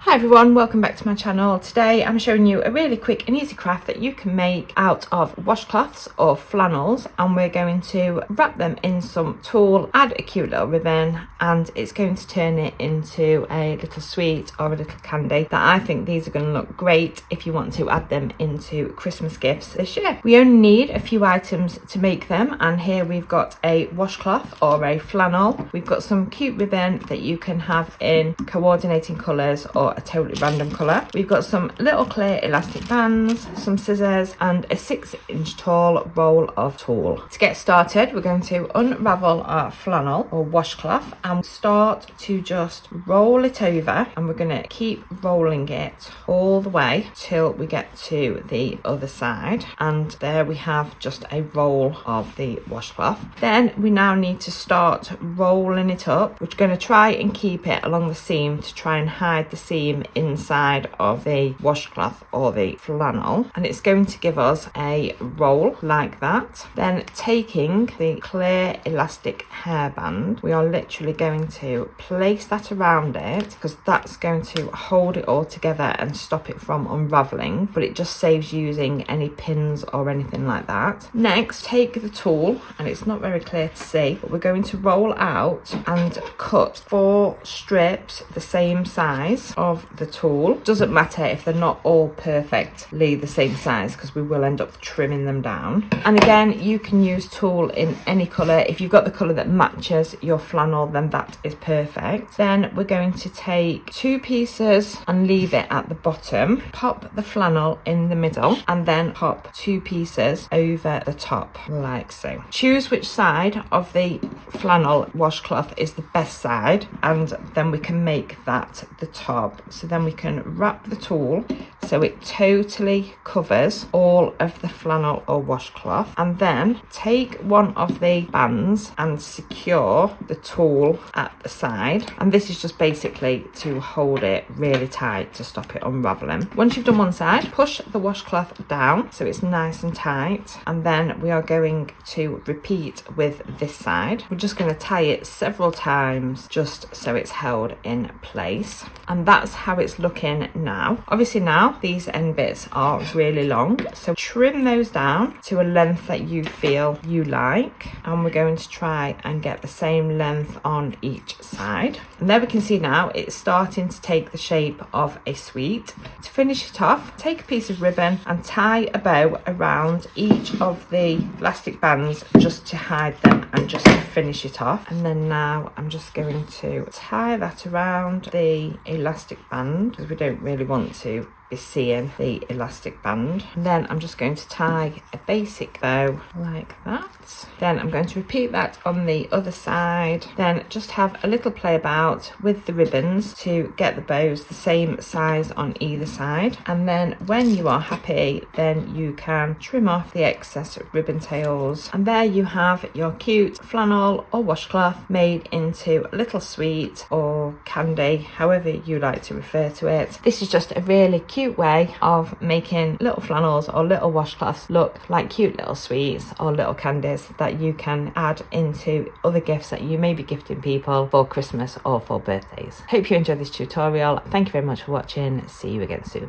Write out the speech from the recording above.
Hi everyone, welcome back to my channel. Today I'm showing you a really quick and easy craft that you can make out of washcloths or flannels, and we're going to wrap them in some tulle, add a cute little ribbon, and it's going to turn it into a little sweet or a little candy that I think these are going to look great if you want to add them into Christmas gifts this year. We only need a few items to make them, and here we've got a washcloth or a flannel. We've got some cute ribbon that you can have in coordinating colours or a totally random colour. We've got some little clear elastic bands, some scissors, and a 6-inch tall roll of tulle. To get started, we're going to unravel our flannel or washcloth and start to just roll it over, and we're going to keep rolling it all the way till we get to the other side, and there we have just a roll of the washcloth. Then we now need to start rolling it up. We're going to try and keep it along the seam to try and hide the seam inside of the washcloth or the flannel, and it's going to give us a roll like that. Then taking the clear elastic hairband, we are literally going to place that around it because that's going to hold it all together and stop it from unraveling, but it just saves using any pins or anything like that. Next, take the tulle, and it's not very clear to see, but we're going to roll out and cut 4 strips the same size of the tulle. Doesn't matter if they're not all perfectly the same size because we will end up trimming them down. And again, you can use tulle in any colour. If you've got the colour that matches your flannel, then that is perfect. Then we're going to take 2 pieces and leave it at the bottom, pop the flannel in the middle, and then pop 2 pieces over the top like so. Choose which side of the flannel washcloth is the best side, and then we can make that the top. So then we can wrap the tulle so it totally covers all of the flannel or washcloth, and then take one of the bands and secure the tulle at the side, and this is just basically to hold it really tight to stop it unraveling. Once you've done one side, push the washcloth down so it's nice and tight, and then we are going to repeat with this side. We're just going to tie it several times just so it's held in place, and that's how it's looking now. Obviously now these end bits are really long, so trim those down to a length that you feel you like, and we're going to try and get the same length on each side. And there we can see now it's starting to take the shape of a sweet. To finish it off, take a piece of ribbon and tie a bow around each of the elastic bands just to hide them and just to finish it off. And then now I'm just going to tie that around the elastic band because we don't really want to be seeing the elastic band. And then I'm just going to tie a basic bow like that. Then I'm going to repeat that on the other side. Then just have a little play about with the ribbons to get the bows the same size on either side. And then when you are happy, then you can trim off the excess ribbon tails. And there you have your cute flannel or washcloth made into a little sweet or candy, however you like to refer to it. This is just a really cute way of making little flannels or little washcloths look like cute little sweets or little candies that you can add into other gifts that you may be gifting people for Christmas or for birthdays. Hope you enjoyed this tutorial. Thank you very much for watching. See you again soon.